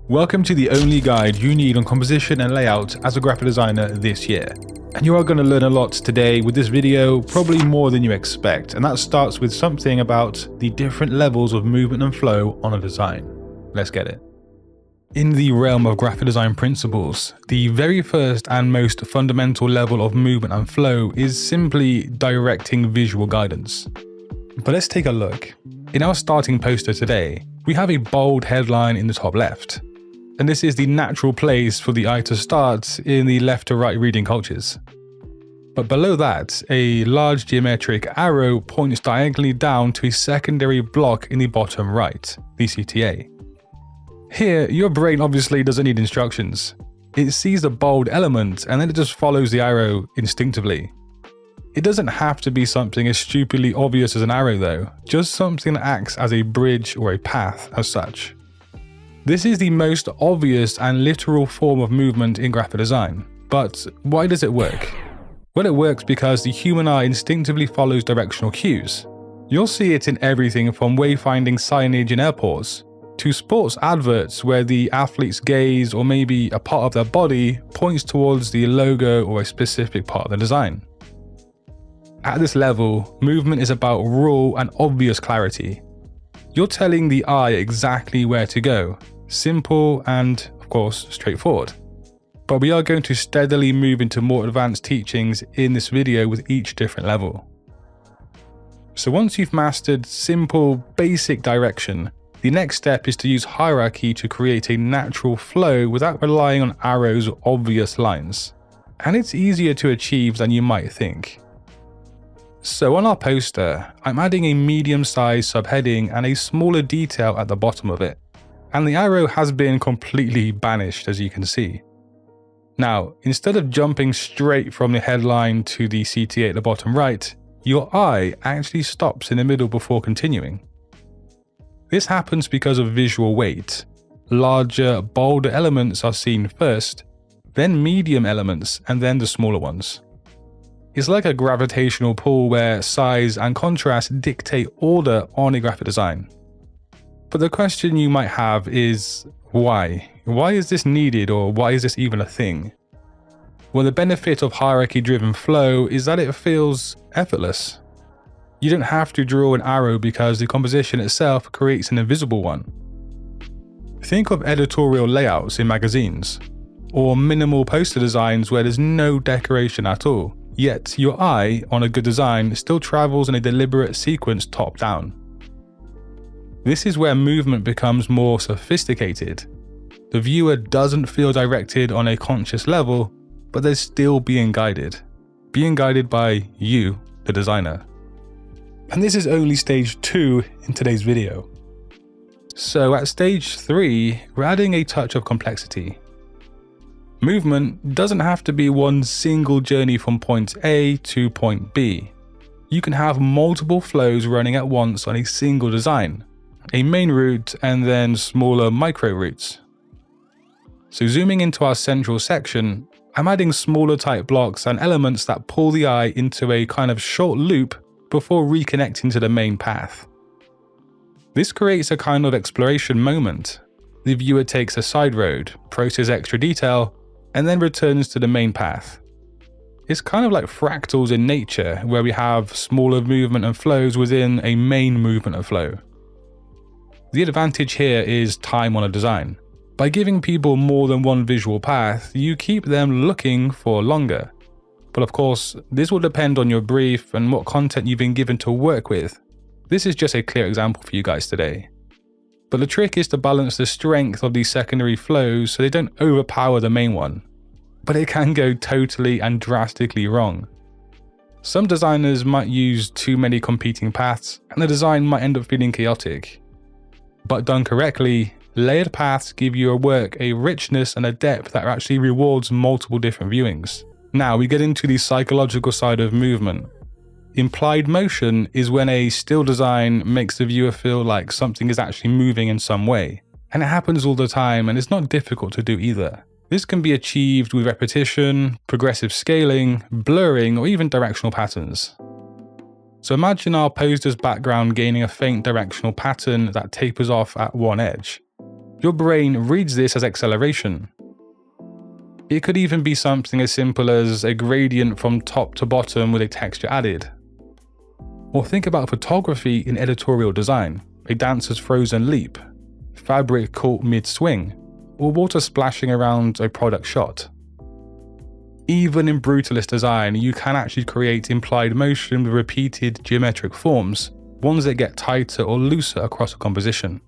Welcome to the only guide you need on composition and layout as a graphic designer this year. And you are going to learn a lot today with this video, probably more than you expect, and that starts with something about the different levels of movement and flow on a design. Let's get it. In the realm of graphic design principles, the very first and most fundamental level of movement and flow is simply directing visual guidance. But let's take a look. In our starting poster today, we have a bold headline in the top left. And this is the natural place for the eye to start in the left to right reading cultures. But below that, a large geometric arrow points diagonally down to a secondary block in the bottom right, the CTA. Here, your brain obviously doesn't need instructions. It sees the bold element and then it just follows the arrow instinctively. It doesn't have to be something as stupidly obvious as an arrow though, just something that acts as a bridge or a path as such. This is the most obvious and literal form of movement in graphic design. But why does it work? Well, it works because the human eye instinctively follows directional cues. You'll see it in everything from wayfinding signage in airports, to sports adverts where the athlete's gaze or maybe a part of their body points towards the logo or a specific part of the design. At this level, movement is about raw and obvious clarity. You're telling the eye exactly where to go. Simple and, of course, straightforward. But we are going to steadily move into more advanced teachings in this video with each different level. So once you've mastered simple, basic direction, the next step is to use hierarchy to create a natural flow without relying on arrows or obvious lines. And it's easier to achieve than you might think. So on our poster, I'm adding a medium-sized subheading and a smaller detail at the bottom of it. And the arrow has been completely banished, as you can see. Now, instead of jumping straight from the headline to the CTA at the bottom right, your eye actually stops in the middle before continuing. This happens because of visual weight. Larger, bolder elements are seen first, then medium elements, and then the smaller ones. It's like a gravitational pull where size and contrast dictate order on a graphic design. But the question you might have is, why? Why is this needed, or why is this even a thing? Well, the benefit of hierarchy-driven flow is that it feels effortless. You don't have to draw an arrow because the composition itself creates an invisible one. Think of editorial layouts in magazines, or minimal poster designs where there's no decoration at all, yet your eye, on a good design, still travels in a deliberate sequence top-down. This is where movement becomes more sophisticated. The viewer doesn't feel directed on a conscious level, but they're still being guided by you, the designer. And this is only stage 2 in today's video. So at stage 3, we're adding a touch of complexity. Movement doesn't have to be one single journey from point A to point B. You can have multiple flows running at once on a single design, a main route and then smaller micro routes. So zooming into our central section, I'm adding smaller type blocks and elements that pull the eye into a kind of short loop before reconnecting to the main path. This creates a kind of exploration moment. The viewer takes a side road, processes extra detail, and then returns to the main path. It's kind of like fractals in nature, where we have smaller movement and flows within a main movement and flow. The advantage here is time on a design. By giving people more than one visual path, you keep them looking for longer. But of course, this will depend on your brief and what content you've been given to work with. This is just a clear example for you guys today. But the trick is to balance the strength of these secondary flows so they don't overpower the main one. But it can go totally and drastically wrong. Some designers might use too many competing paths, and the design might end up feeling chaotic. But done correctly, layered paths give your work a richness and a depth that actually rewards multiple different viewings. Now we get into the psychological side of movement. Implied motion is when a still design makes the viewer feel like something is actually moving in some way. And it happens all the time, and it's not difficult to do either. This can be achieved with repetition, progressive scaling, blurring, or even directional patterns. So imagine our poster's background gaining a faint directional pattern that tapers off at one edge. Your brain reads this as acceleration. It could even be something as simple as a gradient from top to bottom with a texture added. Or think about photography in editorial design, a dancer's frozen leap, fabric caught mid-swing, or water splashing around a product shot. Even in brutalist design, you can actually create implied motion with repeated geometric forms, ones that get tighter or looser across a composition.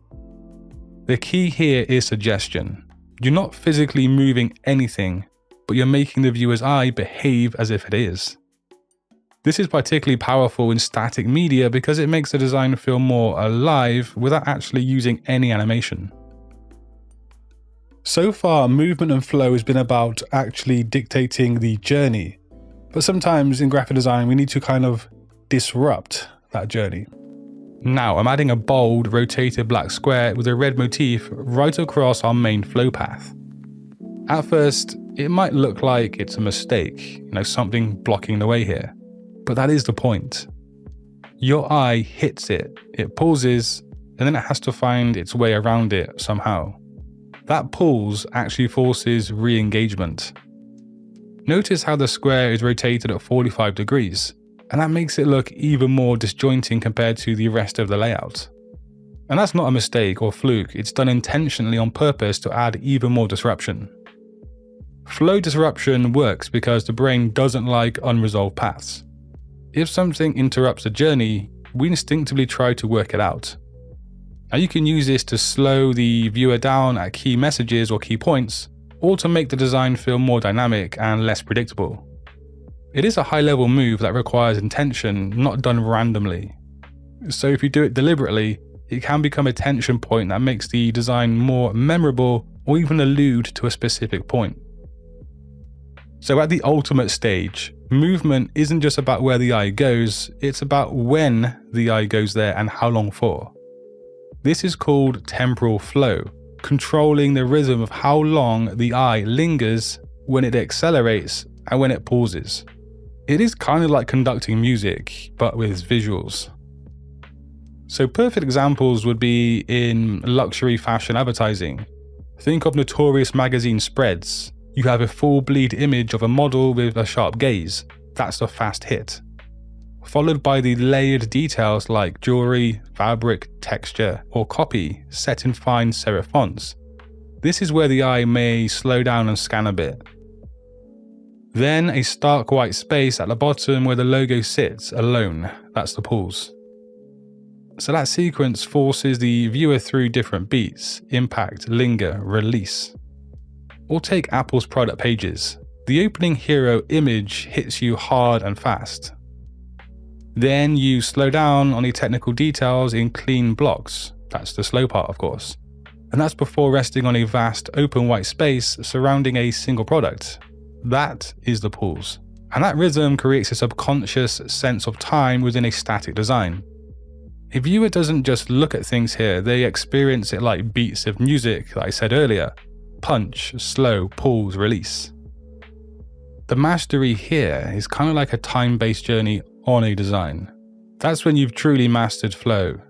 The key here is suggestion. You're not physically moving anything, but you're making the viewer's eye behave as if it is. This is particularly powerful in static media because it makes the design feel more alive without actually using any animation. So far, movement and flow has been about actually dictating the journey, but sometimes in graphic design we need to kind of disrupt that journey. Now I'm adding a bold, rotated black square with a red motif right across our main flow path. At first, it might look like it's a mistake, something blocking the way here, but that is the point. Your eye hits it, it pauses, and then it has to find its way around it somehow. That pause actually forces re-engagement. Notice how the square is rotated at 45 degrees, and that makes it look even more disjointing compared to the rest of the layout. And that's not a mistake or fluke, it's done intentionally on purpose to add even more disruption. Flow disruption works because the brain doesn't like unresolved paths. If something interrupts the journey, we instinctively try to work it out. Now you can use this to slow the viewer down at key messages or key points, or to make the design feel more dynamic and less predictable. It is a high-level move that requires intention, not done randomly. So if you do it deliberately, it can become a tension point that makes the design more memorable or even allude to a specific point. So at the ultimate stage, movement isn't just about where the eye goes, it's about when the eye goes there and how long for. This is called temporal flow, controlling the rhythm of how long the eye lingers when it accelerates and when it pauses. It is kind of like conducting music, but with visuals. So perfect examples would be in luxury fashion advertising. Think of notorious magazine spreads. You have a full bleed image of a model with a sharp gaze. That's the fast hit. Followed by the layered details like jewelry, fabric, texture, or copy set in fine serif fonts. This is where the eye may slow down and scan a bit. Then a stark white space at the bottom where the logo sits alone. That's the pause. So that sequence forces the viewer through different beats: impact, linger, release. Or take Apple's product pages. The opening hero image hits you hard and fast. Then you slow down on the technical details in clean blocks. That's the slow part, of course. And that's before resting on a vast open white space surrounding a single product. That is the pause. And that rhythm creates a subconscious sense of time within a static design. A viewer doesn't just look at things here, they experience it like beats of music that I said earlier. Punch, slow, pause, release. The mastery here is kind of like a time-based journey on a design. That's when you've truly mastered flow.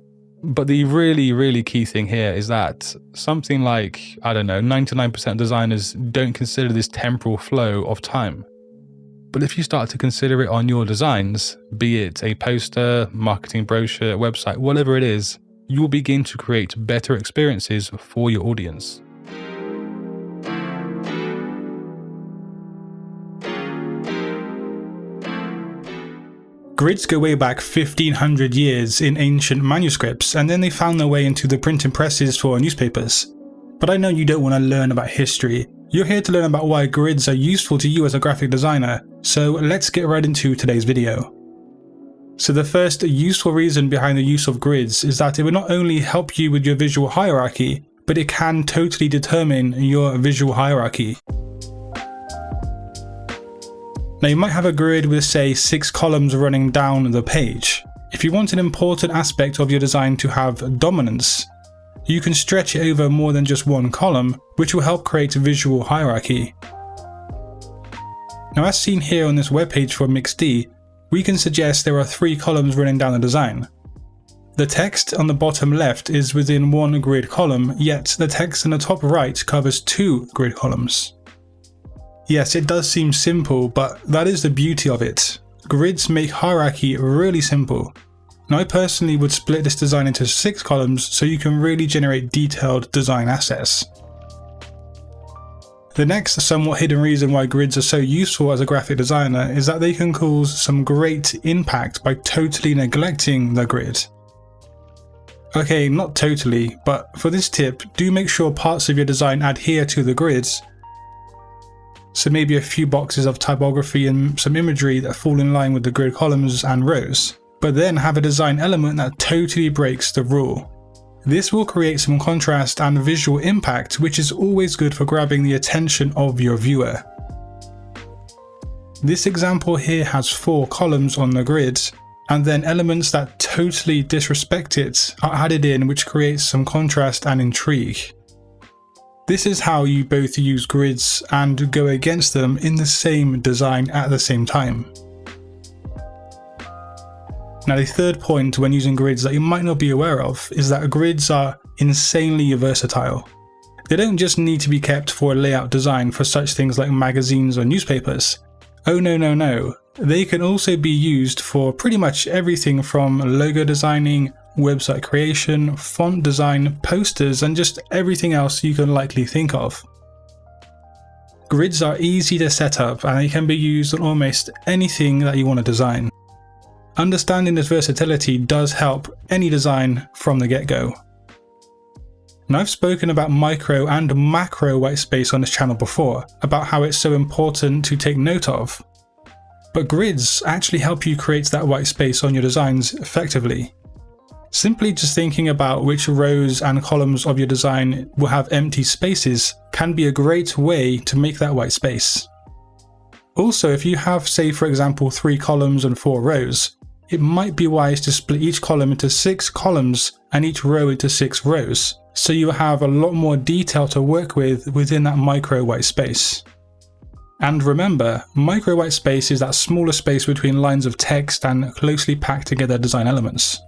But the really key thing here is that something like, 99% of designers don't consider this temporal flow of time. But if you start to consider it on your designs, be it a poster, marketing brochure, website, whatever it is, you will begin to create better experiences for your audience. Grids go way back 1500 years in ancient manuscripts, and then they found their way into the printing presses for newspapers. But I know you don't want to learn about history. You're here to learn about why grids are useful to you as a graphic designer, so let's get right into today's video. So the first useful reason behind the use of grids is that it will not only help you with your visual hierarchy, but it can totally determine your visual hierarchy. Now you might have a grid with say 6 columns running down the page. If you want an important aspect of your design to have dominance, you can stretch it over more than just one column, which will help create a visual hierarchy. Now as seen here on this webpage for MixD, we can suggest there are 3 columns running down the design. The text on the bottom left is within one grid column, yet the text in the top right covers 2 grid columns. Yes, it does seem simple, but that is the beauty of it. Grids make hierarchy really simple. Now I personally would split this design into 6 columns so you can really generate detailed design assets. The next somewhat hidden reason why grids are so useful as a graphic designer is that they can cause some great impact by totally neglecting the grid. Okay, not totally, but for this tip, do make sure parts of your design adhere to the grids. So maybe a few boxes of typography and some imagery that fall in line with the grid columns and rows, but then have a design element that totally breaks the rule. This will create some contrast and visual impact, which is always good for grabbing the attention of your viewer. This example here has 4 columns on the grid, and then elements that totally disrespect it are added in, which creates some contrast and intrigue. This is how you both use grids and go against them in the same design at the same time. Now the third point when using grids that you might not be aware of is that grids are insanely versatile. They don't just need to be kept for a layout design for such things like magazines or newspapers. Oh no. They can also be used for pretty much everything from logo designing, website creation, font design, posters, and just everything else you can likely think of. Grids are easy to set up and they can be used on almost anything that you want to design. Understanding this versatility does help any design from the get-go. Now I've spoken about micro and macro whitespace on this channel before, about how it's so important to take note of. But grids actually help you create that white space on your designs effectively. Simply just thinking about which rows and columns of your design will have empty spaces can be a great way to make that white space. Also, if you have, say for example, 3 columns and 4 rows, it might be wise to split each column into 6 columns and each row into 6 rows, so you have a lot more detail to work with within that micro white space. And remember, micro white space is that smaller space between lines of text and closely packed together design elements.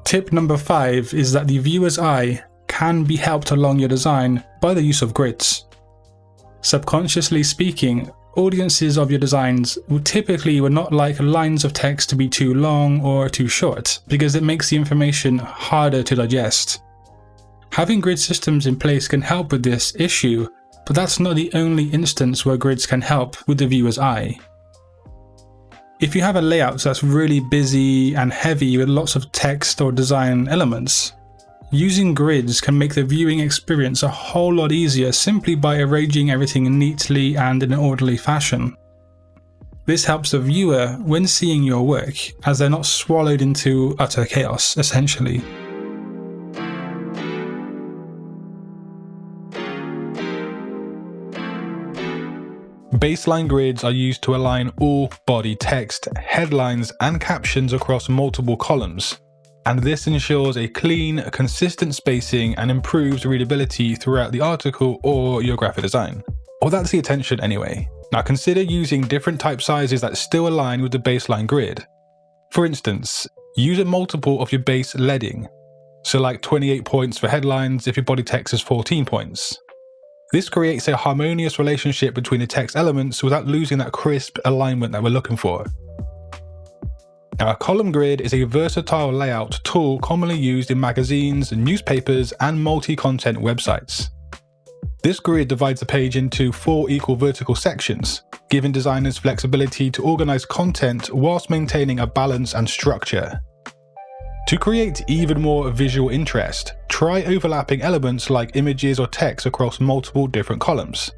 Tip number 5 is that the viewer's eye can be helped along your design by the use of grids. Subconsciously speaking, audiences of your designs will typically not like lines of text to be too long or too short, because it makes the information harder to digest. Having grid systems in place can help with this issue, but that's not the only instance where grids can help with the viewer's eye. If you have a layout that's really busy and heavy with lots of text or design elements, using grids can make the viewing experience a whole lot easier simply by arranging everything neatly and in an orderly fashion. This helps the viewer when seeing your work, as they're not swallowed into utter chaos, essentially. Baseline grids are used to align all body text, headlines, and captions across multiple columns, and this ensures a clean, consistent spacing and improves readability throughout the article or your graphic design. Or that's the intention anyway. Now consider using different type sizes that still align with the baseline grid. For instance, use a multiple of your base leading, so like 28 points for headlines if your body text is 14 points. This creates a harmonious relationship between the text elements without losing that crisp alignment that we're looking for. Now, a column grid is a versatile layout tool commonly used in magazines, newspapers, and multi-content websites. This grid divides the page into 4 equal vertical sections, giving designers flexibility to organize content whilst maintaining a balance and structure. To create even more visual interest, try overlapping elements like images or text across multiple different columns.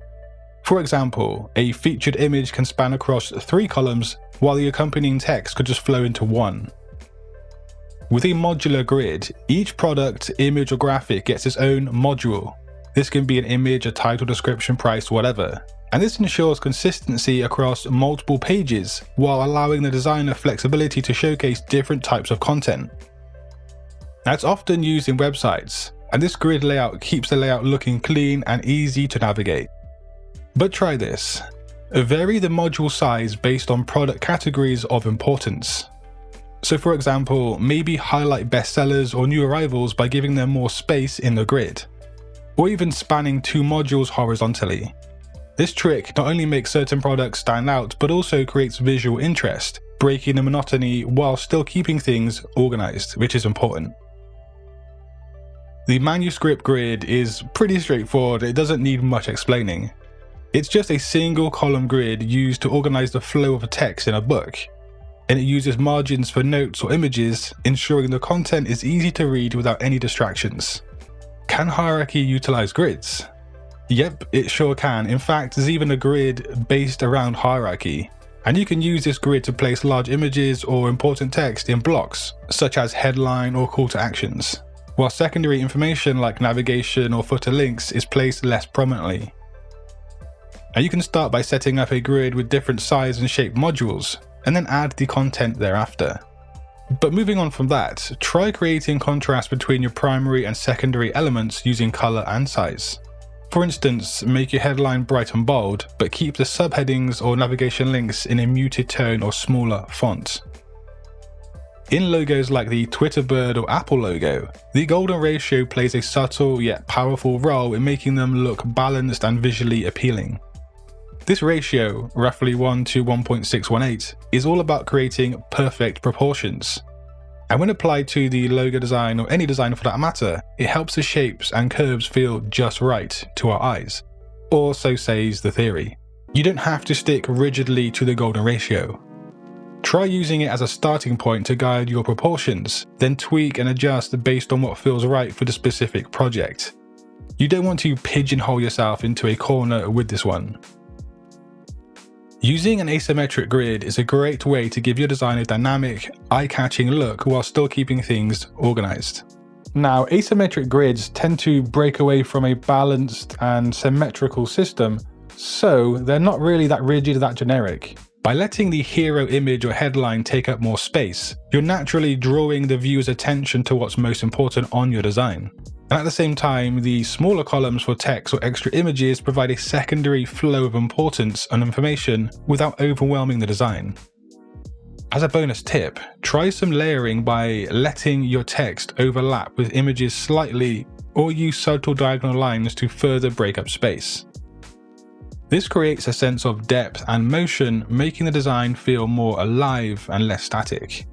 For example, a featured image can span across 3 columns, while the accompanying text could just flow into 1. With a modular grid, each product, image, or graphic gets its own module. This can be an image, a title, description, price, whatever. And this ensures consistency across multiple pages, while allowing the designer flexibility to showcase different types of content. Now, it's often used in websites, and this grid layout keeps the layout looking clean and easy to navigate. But try this. Vary the module size based on product categories of importance. So for example, maybe highlight bestsellers or new arrivals by giving them more space in the grid, or even spanning 2 modules horizontally. This trick not only makes certain products stand out, but also creates visual interest, breaking the monotony while still keeping things organized, which is important. The manuscript grid is pretty straightforward, it doesn't need much explaining. It's just a single column grid used to organize the flow of a text in a book, and it uses margins for notes or images, ensuring the content is easy to read without any distractions. Can hierarchy utilize grids? Yep, it sure can. In fact, there's even a grid based around hierarchy. And you can use this grid to place large images or important text in blocks, such as headline or call to actions, while secondary information like navigation or footer links is placed less prominently. Now you can start by setting up a grid with different size and shape modules, and then add the content thereafter. But moving on from that, try creating contrast between your primary and secondary elements using color and size. For instance, make your headline bright and bold, but keep the subheadings or navigation links in a muted tone or smaller font. In logos like the Twitter bird or Apple logo, the golden ratio plays a subtle yet powerful role in making them look balanced and visually appealing. This ratio, roughly 1 to 1.618, is all about creating perfect proportions. And when applied to the logo design or any design for that matter, it helps the shapes and curves feel just right to our eyes. Or so says the theory. You don't have to stick rigidly to the golden ratio. Try using it as a starting point to guide your proportions, then tweak and adjust based on what feels right for the specific project. You don't want to pigeonhole yourself into a corner with this one. Using an asymmetric grid is a great way to give your design a dynamic, eye-catching look while still keeping things organized. Now, asymmetric grids tend to break away from a balanced and symmetrical system, so they're not really that rigid or that generic. By letting the hero image or headline take up more space, you're naturally drawing the viewer's attention to what's most important on your design. And at the same time, the smaller columns for text or extra images provide a secondary flow of importance and information without overwhelming the design. As a bonus tip, try some layering by letting your text overlap with images slightly, or use subtle diagonal lines to further break up space. This creates a sense of depth and motion, making the design feel more alive and less static.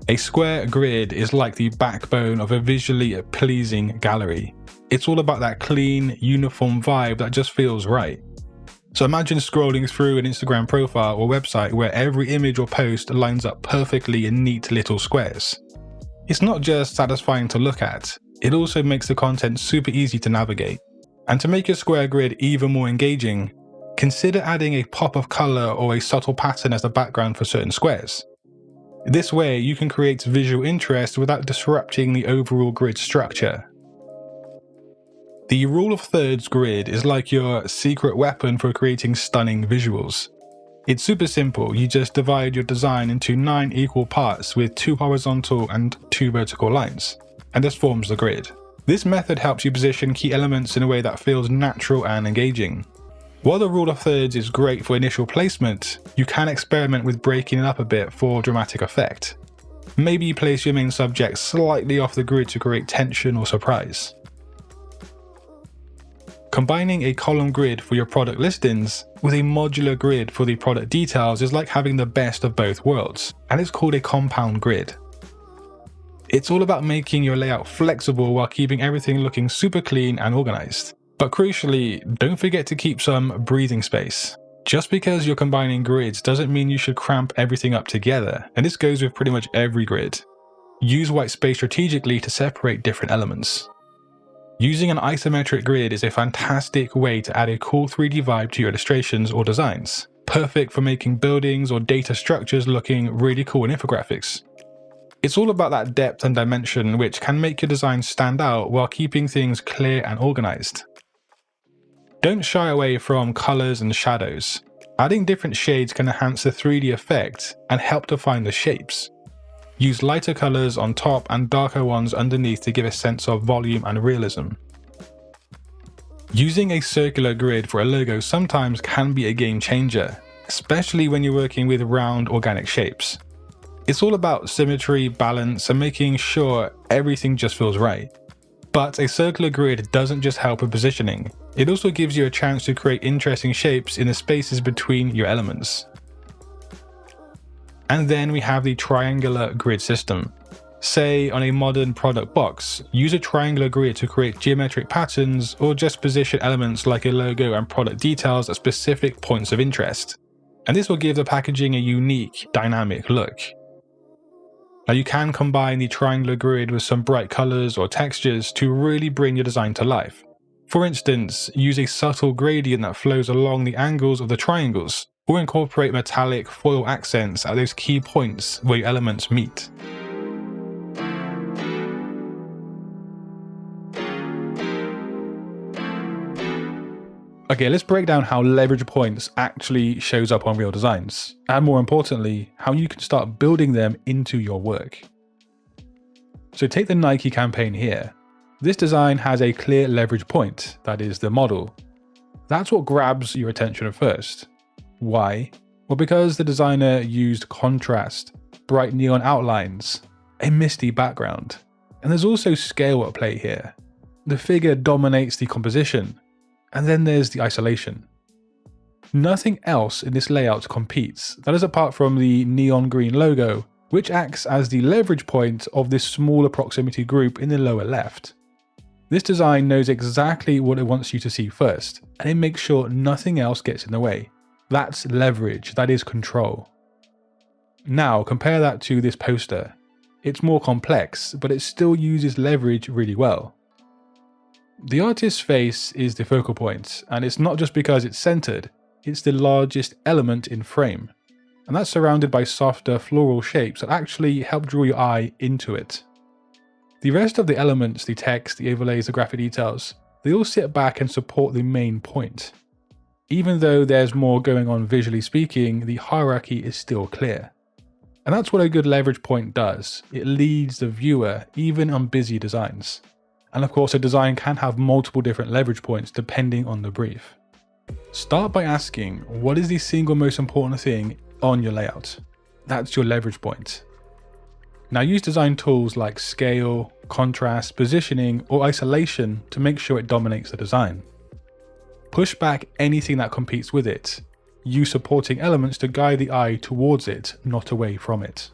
A square grid is like the backbone of a visually pleasing gallery. It's all about that clean, uniform vibe that just feels right. So imagine scrolling through an Instagram profile or website where every image or post lines up perfectly in neat little squares. It's not just satisfying to look at, it also makes the content super easy to navigate. And to make your square grid even more engaging, consider adding a pop of color or a subtle pattern as the background for certain squares. This way, you can create visual interest without disrupting the overall grid structure. The rule of thirds grid is like your secret weapon for creating stunning visuals. It's super simple, you just divide your design into 9 equal parts with 2 horizontal and 2 vertical lines, and this forms the grid. This method helps you position key elements in a way that feels natural and engaging. While the rule of thirds is great for initial placement, you can experiment with breaking it up a bit for dramatic effect. Maybe you place your main subject slightly off the grid to create tension or surprise. Combining a column grid for your product listings with a modular grid for the product details is like having the best of both worlds, and it's called a compound grid. It's all about making your layout flexible while keeping everything looking super clean and organized. But crucially, don't forget to keep some breathing space. Just because you're combining grids doesn't mean you should cramp everything up together, and this goes with pretty much every grid. Use white space strategically to separate different elements. Using an isometric grid is a fantastic way to add a cool 3D vibe to your illustrations or designs, perfect for making buildings or data structures looking really cool in infographics. It's all about that depth and dimension which can make your design stand out while keeping things clear and organized. Don't shy away from colors and shadows. Adding different shades can enhance the 3D effect and help define the shapes. Use lighter colors on top and darker ones underneath to give a sense of volume and realism. Using a circular grid for a logo sometimes can be a game changer, especially when you're working with round organic shapes. It's all about symmetry, balance, and making sure everything just feels right. But a circular grid doesn't just help with positioning, it also gives you a chance to create interesting shapes in the spaces between your elements. And then we have the triangular grid system. Say on a modern product box, use a triangular grid to create geometric patterns or just position elements like a logo and product details at specific points of interest. And this will give the packaging a unique, dynamic look. Now you can combine the triangular grid with some bright colors or textures to really bring your design to life. For instance, use a subtle gradient that flows along the angles of the triangles, or incorporate metallic foil accents at those key points where your elements meet. Okay, let's break down how leverage points actually shows up on real designs, and more importantly, how you can start building them into your work. So take the Nike campaign here. This design has a clear leverage point, that is the model. That's what grabs your attention at first. Why? Well, because the designer used contrast, bright neon outlines, a misty background, and there's also scale at play here. The figure dominates the composition. And then there's the isolation. Nothing else in this layout competes, that is apart from the neon green logo, which acts as the leverage point of this smaller proximity group in the lower left. This design knows exactly what it wants you to see first, and it makes sure nothing else gets in the way. That's leverage, that is control. Now compare that to this poster. It's more complex, but it still uses leverage really well. The artist's face is the focal point, and it's not just because it's centered, it's the largest element in frame. And that's surrounded by softer floral shapes that actually help draw your eye into it. The rest of the elements, the text, the overlays, the graphic details, they all sit back and support the main point. Even though there's more going on visually speaking, the hierarchy is still clear. And that's what a good leverage point does. It leads the viewer, even on busy designs. And of course, a design can have multiple different leverage points depending on the brief. Start by asking, what is the single most important thing on your layout? That's your leverage point. Now use design tools like scale, contrast, positioning, or isolation to make sure it dominates the design. Push back anything that competes with it. Use supporting elements to guide the eye towards it, not away from it.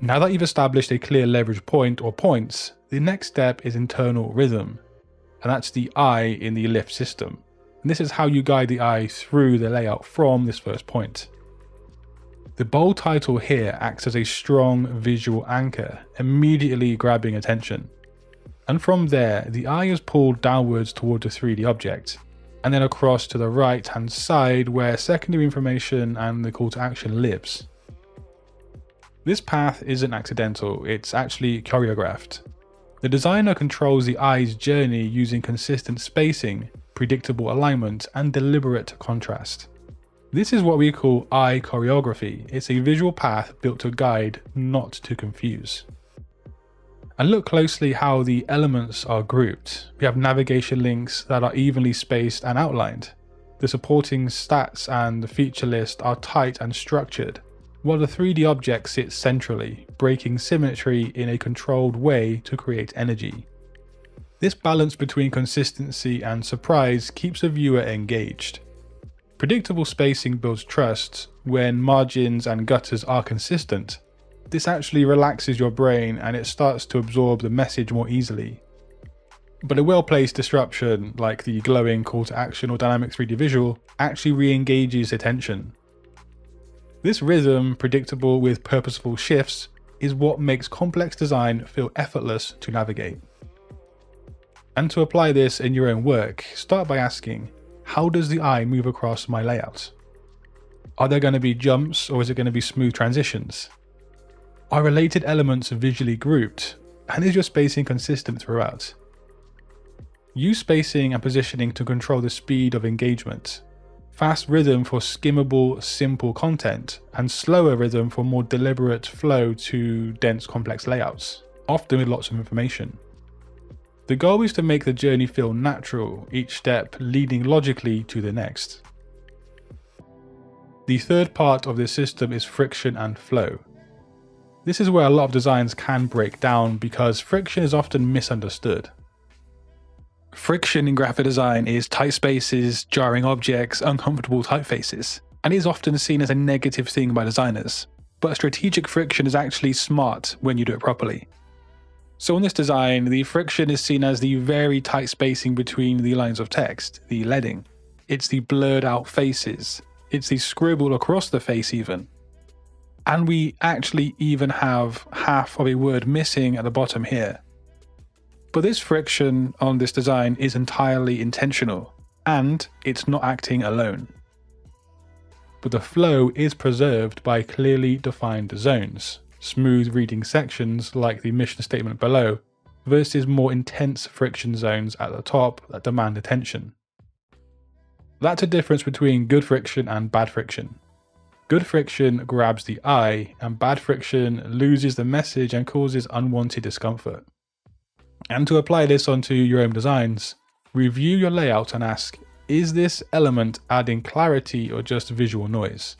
Now that you've established a clear leverage point or points, the next step is internal rhythm, and that's the eye in the lift system. And this is how you guide the eye through the layout from this first point. The bold title here acts as a strong visual anchor, immediately grabbing attention. And from there, the eye is pulled downwards toward the 3D object, and then across to the right hand side where secondary information and the call to action lives. This path isn't accidental, it's actually choreographed. The designer controls the eye's journey using consistent spacing, predictable alignment, and deliberate contrast. This is what we call eye choreography. It's a visual path built to guide, not to confuse. And look closely how the elements are grouped. We have navigation links that are evenly spaced and outlined. The supporting stats and the feature list are tight and structured, while the 3D object sits centrally, breaking symmetry in a controlled way to create energy. This balance between consistency and surprise keeps the viewer engaged. Predictable spacing builds trust. When margins and gutters are consistent, this actually relaxes your brain and it starts to absorb the message more easily. But a well-placed disruption, like the glowing call to action or dynamic 3D visual, actually re-engages attention. This rhythm, predictable with purposeful shifts, is what makes complex design feel effortless to navigate. And to apply this in your own work, start by asking, how does the eye move across my layout? Are there going to be jumps or is it going to be smooth transitions? Are related elements visually grouped? And is your spacing consistent throughout? Use spacing and positioning to control the speed of engagement. Fast rhythm for skimmable, simple content, and slower rhythm for more deliberate flow to dense, complex layouts, often with lots of information. The goal is to make the journey feel natural, each step leading logically to the next. The third part of this system is friction and flow. This is where a lot of designs can break down because friction is often misunderstood. Friction in graphic design is tight spaces, jarring objects, uncomfortable typefaces, and is often seen as a negative thing by designers. But strategic friction is actually smart when you do it properly. So in this design, the friction is seen as the very tight spacing between the lines of text, the leading. It's the blurred out faces. It's the scribble across the face even. And we actually even have half of a word missing at the bottom here. But this friction on this design is entirely intentional, and it's not acting alone. But the flow is preserved by clearly defined zones, smooth reading sections like the mission statement below, versus more intense friction zones at the top that demand attention. That's a difference between good friction and bad friction. Good friction grabs the eye, and bad friction loses the message and causes unwanted discomfort. And to apply this onto your own designs, review your layout and ask, is this element adding clarity or just visual noise?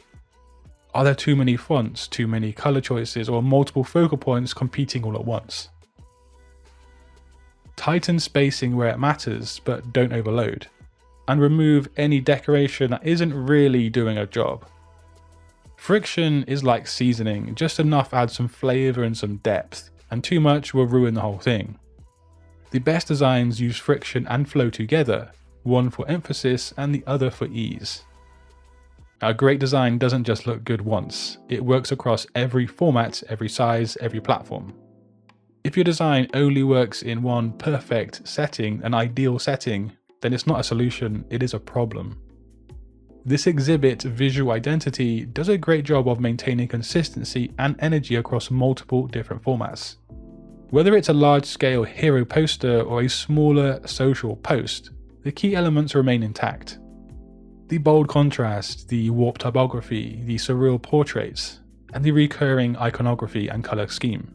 Are there too many fonts, too many color choices, or multiple focal points competing all at once? Tighten spacing where it matters, but don't overload. And remove any decoration that isn't really doing a job. Friction is like seasoning, just enough adds some flavor and some depth, and too much will ruin the whole thing. The best designs use friction and flow together, one for emphasis and the other for ease. A great design doesn't just look good once, it works across every format, every size, every platform. If your design only works in one perfect setting, an ideal setting, then it's not a solution, it is a problem. This exhibit visual identity does a great job of maintaining consistency and energy across multiple different formats. Whether it's a large-scale hero poster or a smaller social post, the key elements remain intact. The bold contrast, the warped typography, the surreal portraits, and the recurring iconography and color scheme.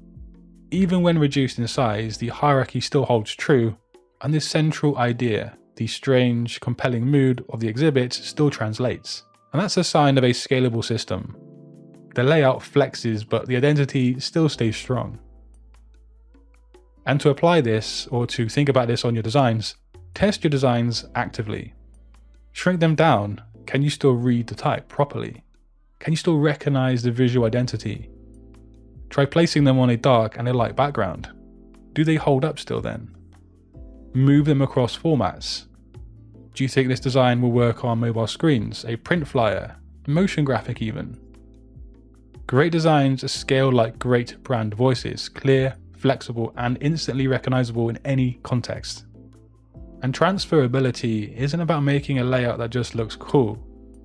Even when reduced in size, the hierarchy still holds true, and this central idea, the strange, compelling mood of the exhibit, still translates. And that's a sign of a scalable system. The layout flexes, but the identity still stays strong. And to apply this, or to think about this on your designs, test your designs actively. Shrink them down. Can you still read the type properly? Can you still recognize the visual identity? Try placing them on a dark and a light background. Do they hold up still then? Move them across formats. Do you think this design will work on mobile screens, a print flyer, motion graphic even? Great designs scale like great brand voices, clear, flexible, and instantly recognizable in any context. And transferability isn't about making a layout that just looks cool.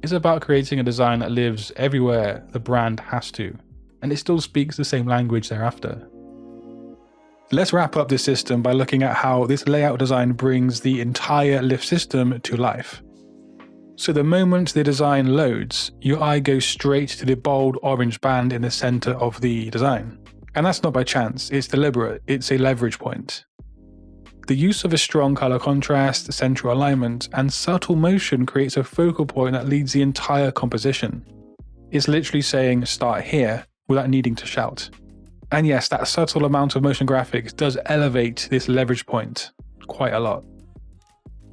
It's about creating a design that lives everywhere the brand has to, and it still speaks the same language thereafter. Let's wrap up this system by looking at how this layout design brings the entire lift system to life. So the moment the design loads, your eye goes straight to the bold orange band in the center of the design. And that's not by chance, it's deliberate, it's a leverage point. The use of a strong color contrast, central alignment, and subtle motion creates a focal point that leads the entire composition. It's literally saying start here without needing to shout. And yes, that subtle amount of motion graphics does elevate this leverage point quite a lot.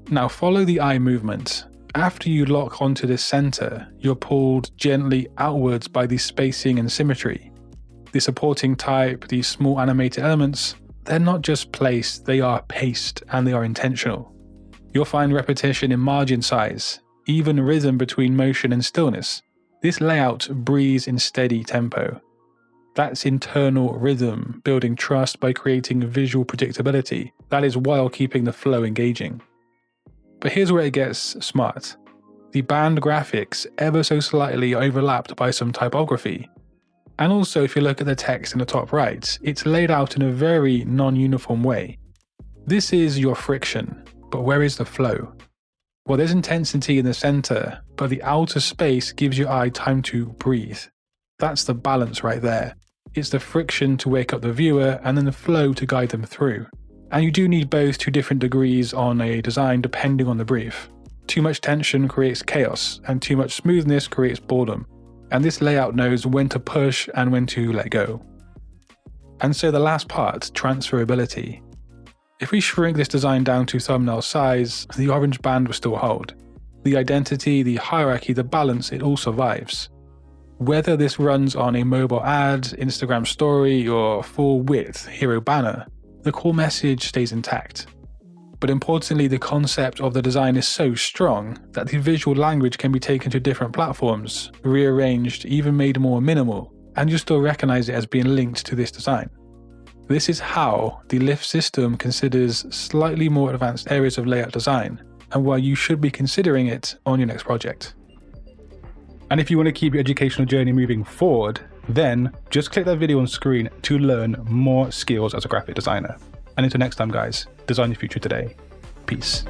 Now follow the eye movement. After you lock onto the center, you're pulled gently outwards by the spacing and symmetry. The supporting type, these small animated elements, they're not just placed, they are paced and they are intentional. You'll find repetition in margin size, even rhythm between motion and stillness. This layout breathes in steady tempo. That's internal rhythm, building trust by creating visual predictability. That is while keeping the flow engaging. But here's where it gets smart. The band graphics ever so slightly overlapped by some typography. And also if you look at the text in the top right, it's laid out in a very non-uniform way. This is your friction, but where is the flow? Well, there's intensity in the center, but the outer space gives your eye time to breathe. That's the balance right there. It's the friction to wake up the viewer and then the flow to guide them through. And you do need both to different degrees on a design depending on the brief. Too much tension creates chaos, and too much smoothness creates boredom. And this layout knows when to push and when to let go. And so the last part, transferability. If we shrink this design down to thumbnail size, the orange band will still hold. The identity, the hierarchy, the balance, it all survives. Whether this runs on a mobile ad, Instagram story, or full width hero banner, the core message stays intact. But importantly, the concept of the design is so strong that the visual language can be taken to different platforms, rearranged, even made more minimal, and you still recognize it as being linked to this design. This is how the lift system considers slightly more advanced areas of layout design, and why you should be considering it on your next project. And if you want to keep your educational journey moving forward, then just click that video on screen to learn more skills as a graphic designer. And until next time guys, design your future today. Peace.